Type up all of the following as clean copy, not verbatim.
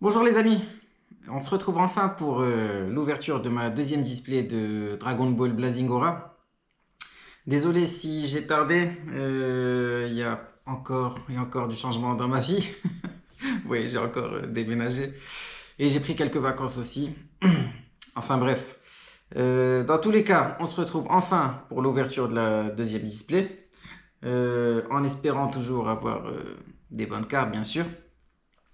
Bonjour les amis, on se retrouve enfin pour l'ouverture de ma deuxième display de Dragon Ball Blazing Aura. Désolé si j'ai tardé, il y a encore du changement dans ma vie. Oui, j'ai encore déménagé et j'ai pris quelques vacances aussi. Enfin bref, dans tous les cas, on se retrouve enfin pour l'ouverture de la deuxième display, en espérant toujours avoir des bonnes cartes bien sûr.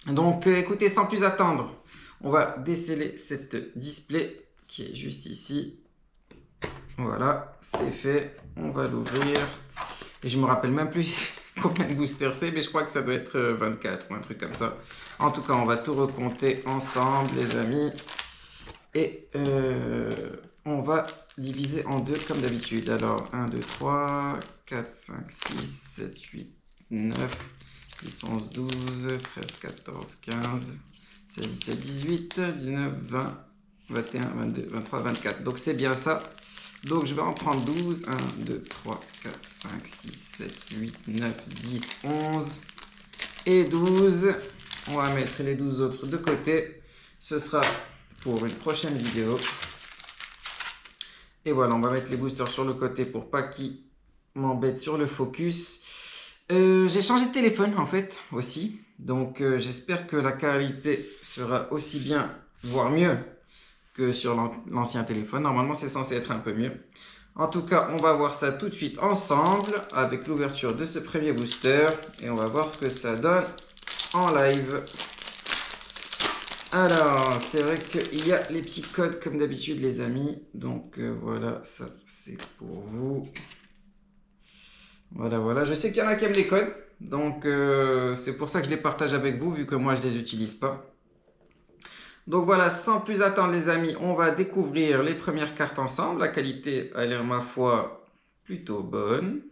Donc écoutez, sans plus attendre, on va déceler cette display qui est juste ici. Voilà, c'est fait. On va l'ouvrir. Et je me rappelle même plus combien de boosters c'est, mais je crois que ça doit être 24 ou un truc comme ça. En tout cas, on va tout recompter ensemble, les amis. Et on va diviser en deux comme d'habitude. Alors, 1, 2, 3, 4, 5, 6, 7, 8, 9, 10, 11, 12, 13, 14, 15, 16, 17, 18, 19, 20, 21, 22, 23, 24. Donc c'est bien ça. Donc je vais en prendre 12. 1, 2, 3, 4, 5, 6, 7, 8, 9, 10, 11 et 12. On va mettre les 12 autres de côté. Ce sera pour une prochaine vidéo. Et voilà, on va mettre les boosters sur le côté pour pas qu'ils m'embêtent sur le focus. J'ai changé de téléphone en fait aussi. Donc j'espère que la qualité sera aussi bien, voire mieux que sur l'ancien téléphone. Normalement c'est censé être un peu mieux. En tout cas, on va voir ça tout de suite ensemble avec l'ouverture de ce premier booster. Et on va voir ce que ça donne en live. Alors, c'est vrai qu'il y a les petits codes comme d'habitude les amis. Donc voilà, ça c'est pour vous. Voilà, voilà. Je sais qu'il y en a qui aiment les codes. Donc c'est pour ça que je les partage avec vous vu que moi je les utilise pas. Donc voilà, sans plus attendre les amis, on va découvrir les premières cartes ensemble. La qualité a l'air ma foi plutôt bonne.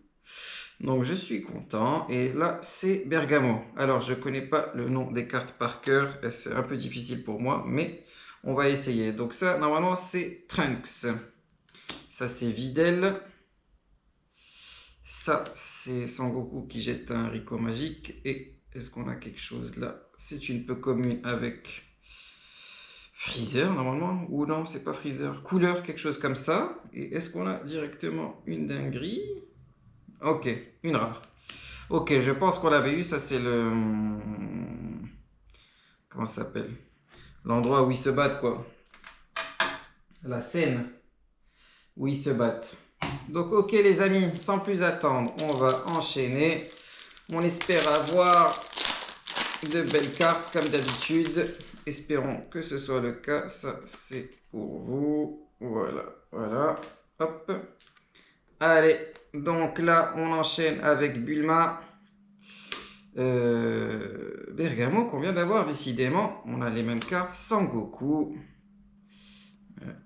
Donc je suis content. Et là c'est Bergamo. Alors je connais pas le nom des cartes par cœur. C'est un peu difficile pour moi. Mais on va essayer. Donc ça normalement c'est Trunks. Ça c'est Videl. Ça c'est Sangoku qui jette un Rico magique. Et est-ce qu'on a quelque chose là? C'est une peu commune avec Freezer normalement, ou non, c'est pas Freezer, couleur, quelque chose comme ça. Et est-ce qu'on a directement une dinguerie? Ok, une rare. Ok, je pense qu'on l'avait eu, ça c'est le... Comment ça s'appelle? L'endroit où ils se battent quoi. La scène où ils se battent. Donc ok les amis, sans plus attendre, on va enchaîner. On espère avoir de belles cartes comme d'habitude. Espérons que ce soit le cas. Ça, c'est pour vous. Voilà, voilà. Hop. Allez, donc là, on enchaîne avec Bulma. Bergamo qu'on vient d'avoir, décidément. On a les mêmes cartes. Sangoku.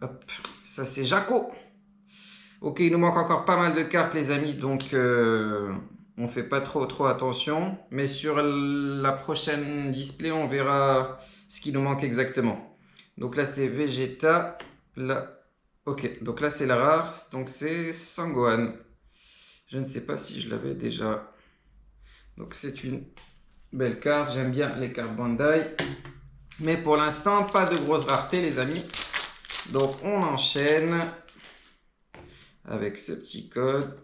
Hop. Ça, c'est Jaco. Ok, il nous manque encore pas mal de cartes, les amis. Donc, on fait pas trop attention. Mais sur la prochaine display, on verra ce qui nous manque exactement. Donc là, c'est Vegeta. Là, ok, donc là, c'est la rare. Donc c'est Sangohan. Je ne sais pas si je l'avais déjà. Donc c'est une belle carte. J'aime bien les cartes Bandai. Mais pour l'instant, pas de grosse rareté, les amis. Donc on enchaîne avec ce petit code.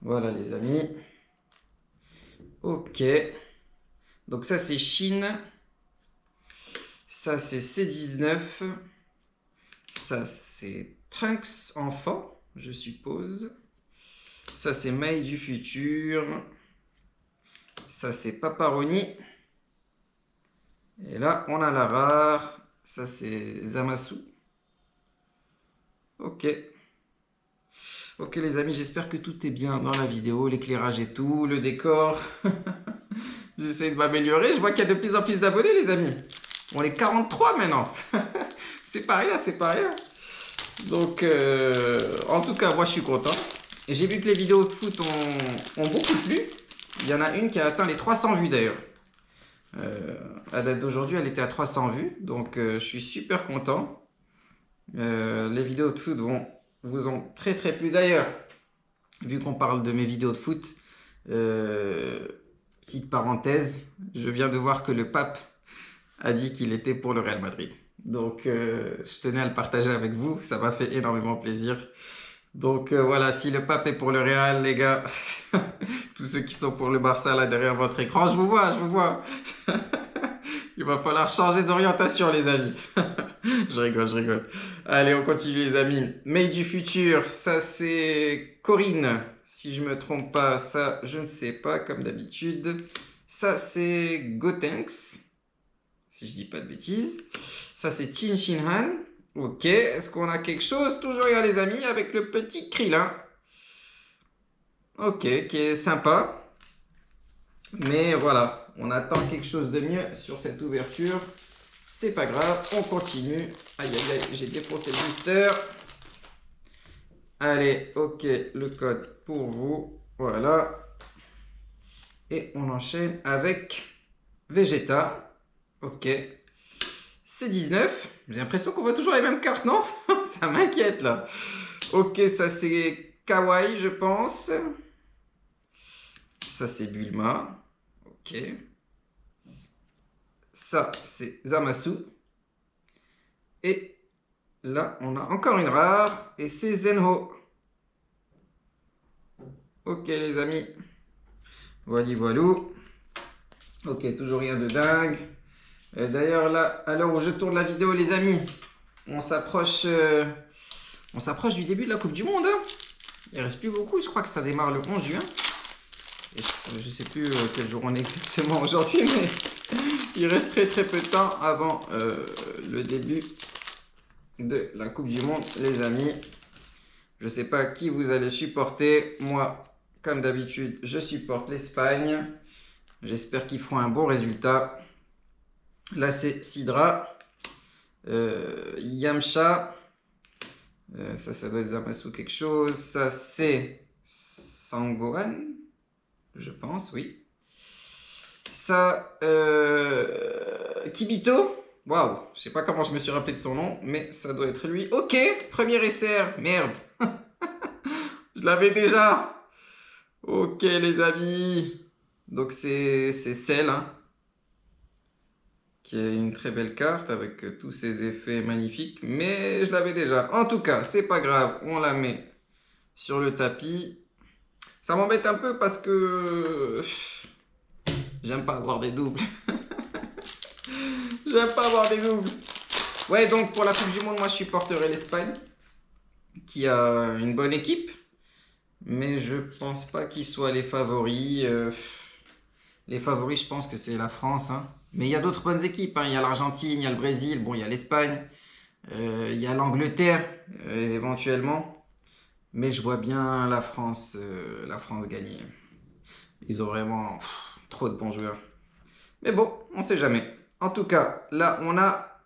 Voilà, les amis. Ok. Donc ça, c'est Chine. Ça, c'est C19. Ça, c'est Trunks enfant, je suppose. Ça, c'est Mai du futur. Ça, c'est Paparoni. Et là, on a la rare. Ça, c'est Zamasu. Ok. Ok, les amis, j'espère que tout est bien dans la vidéo. L'éclairage et tout, le décor. J'essaie de m'améliorer. Je vois qu'il y a de plus en plus d'abonnés, les amis. On est 43 maintenant. C'est pas rien, c'est pas rien. Donc, en tout cas, moi, je suis content. Et j'ai vu que les vidéos de foot ont beaucoup plu. Il y en a une qui a atteint les 300 vues d'ailleurs. À date d'aujourd'hui, elle était à 300 vues. Donc, je suis super content. Les vidéos de foot vous ont très plu d'ailleurs. Vu qu'on parle de mes vidéos de foot, petite parenthèse, je viens de voir que le pape a dit qu'il était pour le Real Madrid. Donc, je tenais à le partager avec vous. Ça m'a fait énormément plaisir. Donc, voilà, si le pape est pour le Real, les gars, tous ceux qui sont pour le Barça là derrière votre écran, je vous vois, je vous vois. Il va falloir changer d'orientation, les amis. Je rigole, je rigole. Allez, on continue, les amis. Mail du futur, ça c'est Corinne. Si je me trompe pas, ça je ne sais pas, comme d'habitude. Ça c'est Gotenks, si je dis pas de bêtises. Ça c'est Chin Shin Han. Ok, est-ce qu'on a quelque chose? Toujours rien, les amis, avec le petit Krillin. Ok, qui est sympa. Mais voilà, on attend quelque chose de mieux sur cette ouverture. C'est pas grave, on continue. Aïe, aïe, aïe, j'ai défoncé le booster. Allez, ok, le code pour vous. Voilà. Et on enchaîne avec Vegeta. Ok. C'est 19. J'ai l'impression qu'on voit toujours les mêmes cartes, non? Ça m'inquiète là. Ok, ça c'est Kawaii, je pense. Ça c'est Bulma. Ok. Ça c'est Zamasu. Et là, on a encore une rare. Et c'est Zenho. Ok, les amis. Voilà, voilà. Ok, toujours rien de dingue. D'ailleurs, là, à l'heure où je tourne la vidéo, les amis, on s'approche du début de la Coupe du Monde. Hein. Il ne reste plus beaucoup. Je crois que ça démarre le 11 juin. Et je ne sais plus quel jour on est exactement aujourd'hui, mais il reste très très peu de temps avant le début de la Coupe du Monde, les amis. Je ne sais pas qui vous allez supporter. Moi, comme d'habitude, je supporte l'Espagne. J'espère qu'ils feront un bon résultat. Là, c'est Sidra. Yamcha. Ça doit être Zamasu quelque chose. Ça, c'est Sangohan. Je pense, oui. Ça, Kibito. Waouh, je sais pas comment je me suis rappelé de son nom, mais ça doit être lui. Ok, premier SR. Merde. Je l'avais déjà. Ok, les amis. Donc, c'est Cell, hein, qui est une très belle carte avec tous ses effets magnifiques. Mais je l'avais déjà. En tout cas, c'est pas grave. On la met sur le tapis. Ça m'embête un peu parce que j'aime pas avoir des doubles. J'aime pas avoir des doubles. Ouais, donc pour la Coupe du Monde, moi je supporterai l'Espagne, qui a une bonne équipe. Mais je pense pas qu'ils soient les favoris. Les favoris, je pense que c'est la France. Hein. Mais il y a d'autres bonnes équipes. Hein. Il y a l'Argentine, il y a le Brésil, bon, il y a l'Espagne. Il y a l'Angleterre, éventuellement. Mais je vois bien la France gagner. Ils ont vraiment trop de bons joueurs. Mais bon, on sait jamais. En tout cas, là, on a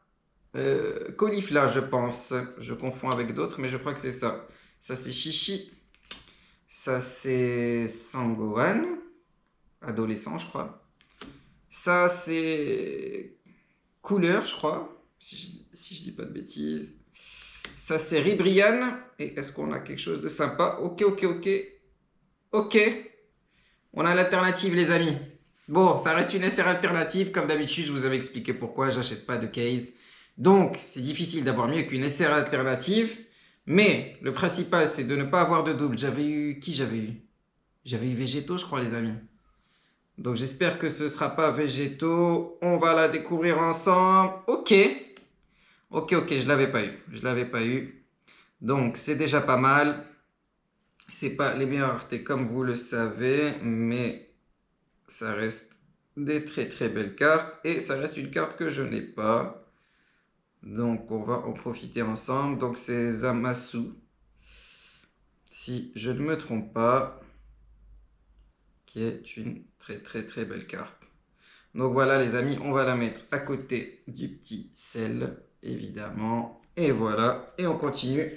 Caulifla, je pense. Je confonds avec d'autres, mais je crois que c'est ça. Ça, c'est Chichi. Ça, c'est Sangohan. Adolescent, je crois. Ça, c'est Couleur, je crois. Si je dis pas de bêtises. Ça, c'est Ribrian. Et est-ce qu'on a quelque chose de sympa? Ok, ok, ok. Ok. On a l'alternative, les amis. Bon, ça reste une SR alternative. Comme d'habitude, je vous avais expliqué pourquoi j'achète pas de case. Donc, c'est difficile d'avoir mieux qu'une SR alternative. Mais le principal, c'est de ne pas avoir de double. J'avais eu... Qui j'avais eu? J'avais eu Végéto, je crois, les amis. Donc, j'espère que ce ne sera pas Végéto. On va la découvrir ensemble. Ok. Ok, ok, je ne l'avais pas eu. Je ne l'avais pas eu. Donc, c'est déjà pas mal. C'est pas les meilleures raretés comme vous le savez, mais ça reste des très très belles cartes et ça reste une carte que je n'ai pas. Donc on va en profiter ensemble. Donc c'est Zamasu, si je ne me trompe pas, qui est une très très très belle carte. Donc voilà les amis, on va la mettre à côté du petit Cell, évidemment. Et voilà, et on continue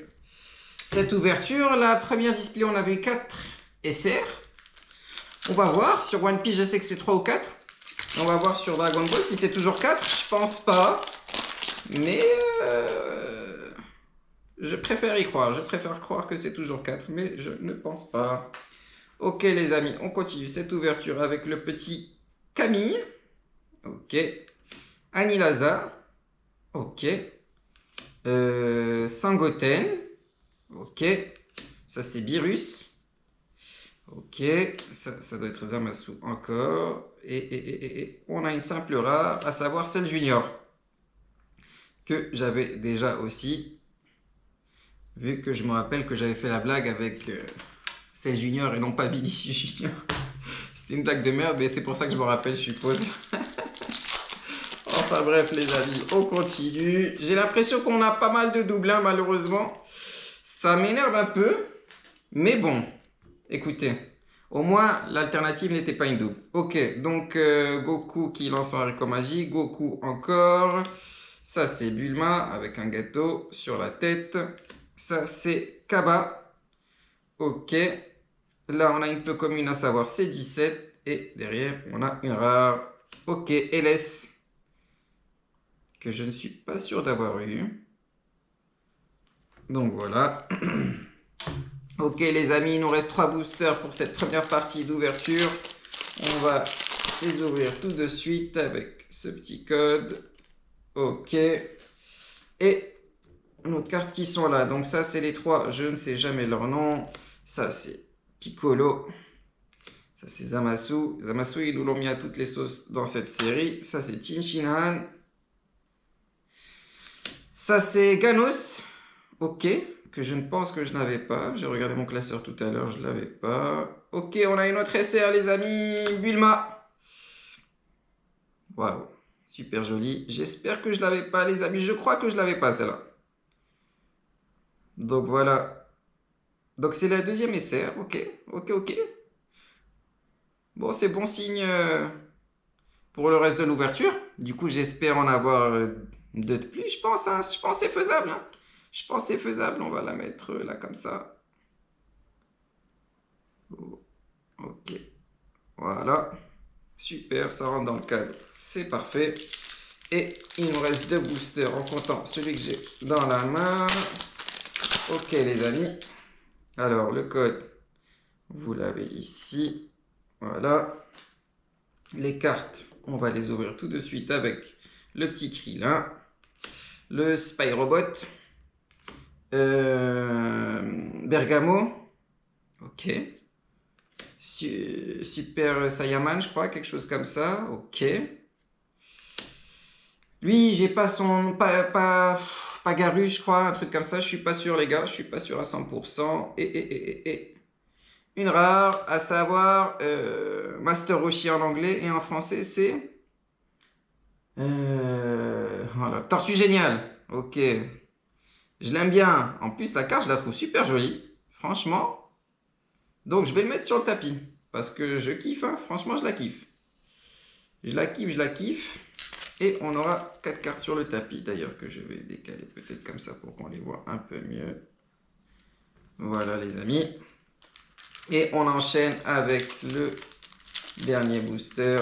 cette ouverture. La première display, on avait eu 4 SR. On va voir. Sur One Piece, je sais que c'est 3 ou 4. On va voir sur Dragon Ball si c'est toujours 4. Je pense pas. Mais je préfère y croire. Je préfère croire que c'est toujours 4. Mais je ne pense pas. Ok les amis, on continue cette ouverture avec le petit Camille. Ok. Anilaza. Ok. Sangoten. Ok. Ça, c'est Beerus. Ok. Ça doit être Zamasu encore. Et on a une simple rare, à savoir celle junior. Que j'avais déjà aussi. Vu que je me rappelle que j'avais fait la blague avec celle junior et non pas Vinicius Junior. C'était une blague de merde, mais c'est pour ça que je me rappelle, je suppose. Enfin bref, les amis, on continue. J'ai l'impression qu'on a pas mal de doubles, hein, malheureusement. Ça m'énerve un peu. Mais bon, écoutez. Au moins, l'alternative n'était pas une double. Ok, donc Goku qui lance son haricot magique. Goku encore. Ça, c'est Bulma avec un gâteau sur la tête. Ça, c'est Kaba. Ok. Là, on a une peu commune, à savoir c'est 17. Et derrière, on a une rare. Ok, LS. Que je ne suis pas sûr d'avoir eu. Donc voilà. Ok les amis, il nous reste 3 boosters pour cette première partie d'ouverture. On va les ouvrir tout de suite avec ce petit code. Ok. Et nos cartes qui sont là. Donc ça c'est les 3, je ne sais jamais leur nom. Ça c'est Piccolo. Ça c'est Zamasu. Zamasu ils nous l'ont mis à toutes les sauces dans cette série. Ça c'est Tinshinhan. Ça c'est Ganos. Ok. Que je ne pense que je n'avais pas. J'ai regardé mon classeur tout à l'heure, je ne l'avais pas. Ok, on a une autre SR, les amis. Bulma. Waouh, super joli. J'espère que je ne l'avais pas, les amis. Je crois que je ne l'avais pas, celle-là. Donc voilà. Donc c'est la deuxième SR. Ok, ok. Bon, c'est bon signe pour le reste de l'ouverture. Du coup, j'espère en avoir deux de plus, je pense. Hein. Je pense que c'est faisable. Hein. Je pense que c'est faisable. On va la mettre là comme ça. Ok. Voilà. Super, ça rentre dans le cadre. C'est parfait. Et il nous reste 2 boosters en comptant celui que j'ai dans la main. Ok les amis. Alors le code, vous l'avez ici. Voilà. Les cartes, on va les ouvrir tout de suite avec le petit Krillin. Le Spy Robot. Bergamo. Ok. Super Saiyaman, je crois, quelque chose comme ça. Ok. Lui, j'ai pas son... Pas Garu, je crois, un truc comme ça. Je suis pas sûr, les gars. Je suis pas sûr à 100%. Et une rare, à savoir Master Roshi en anglais et en français, c'est... voilà. Tortue Géniale. Ok. Je l'aime bien. En plus, la carte, je la trouve super jolie. Franchement. Donc, je vais le mettre sur le tapis. Parce que je kiffe, hein. Franchement, je la kiffe. Je la kiffe. Et on aura 4 cartes sur le tapis, d'ailleurs, que je vais décaler peut-être comme ça pour qu'on les voit un peu mieux. Voilà, les amis. Et on enchaîne avec le dernier booster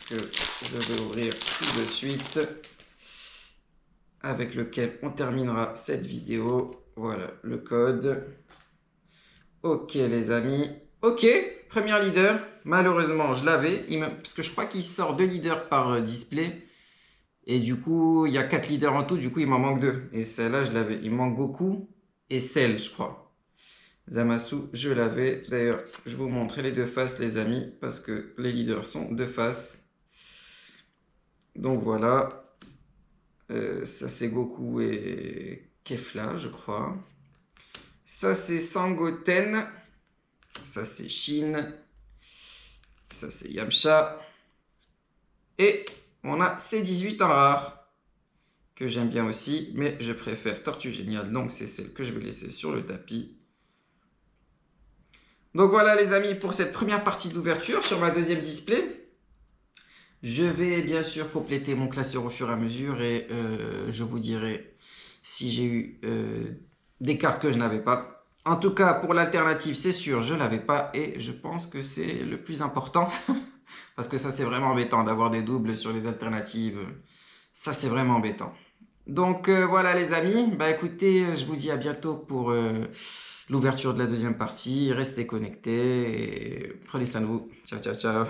que je vais ouvrir tout de suite. Avec lequel on terminera cette vidéo. Voilà, le code. Ok, les amis. Ok, premier leader. Malheureusement, je l'avais. Parce que je crois qu'il sort 2 leaders par display. Et du coup, il y a 4 leaders en tout, du coup, il m'en manque 2. Et celle-là, je l'avais. Il manque Goku et Cell, je crois. Zamasu, je l'avais. D'ailleurs, je vous montrer les 2 faces, les amis, parce que les leaders sont 2 faces. Donc voilà. Ça, c'est Goku et Kefla, je crois. Ça, c'est Sangoten. Ça, c'est Shin. Ça, c'est Yamcha. Et on a C18 en rare, que j'aime bien aussi, mais je préfère Tortue Géniale, donc c'est celle que je vais laisser sur le tapis. Donc voilà les amis pour cette première partie d'ouverture sur ma deuxième display. Je vais bien sûr compléter mon classeur au fur et à mesure et je vous dirai si j'ai eu des cartes que je n'avais pas. En tout cas pour l'alternative c'est sûr je ne l'avais pas et je pense que c'est le plus important. Parce que ça c'est vraiment embêtant d'avoir des doubles sur les alternatives. Ça c'est vraiment embêtant. Donc voilà les amis, bah écoutez, je vous dis à bientôt pour l'ouverture de la deuxième partie. Restez connectés et prenez soin de vous. Ciao, ciao, ciao.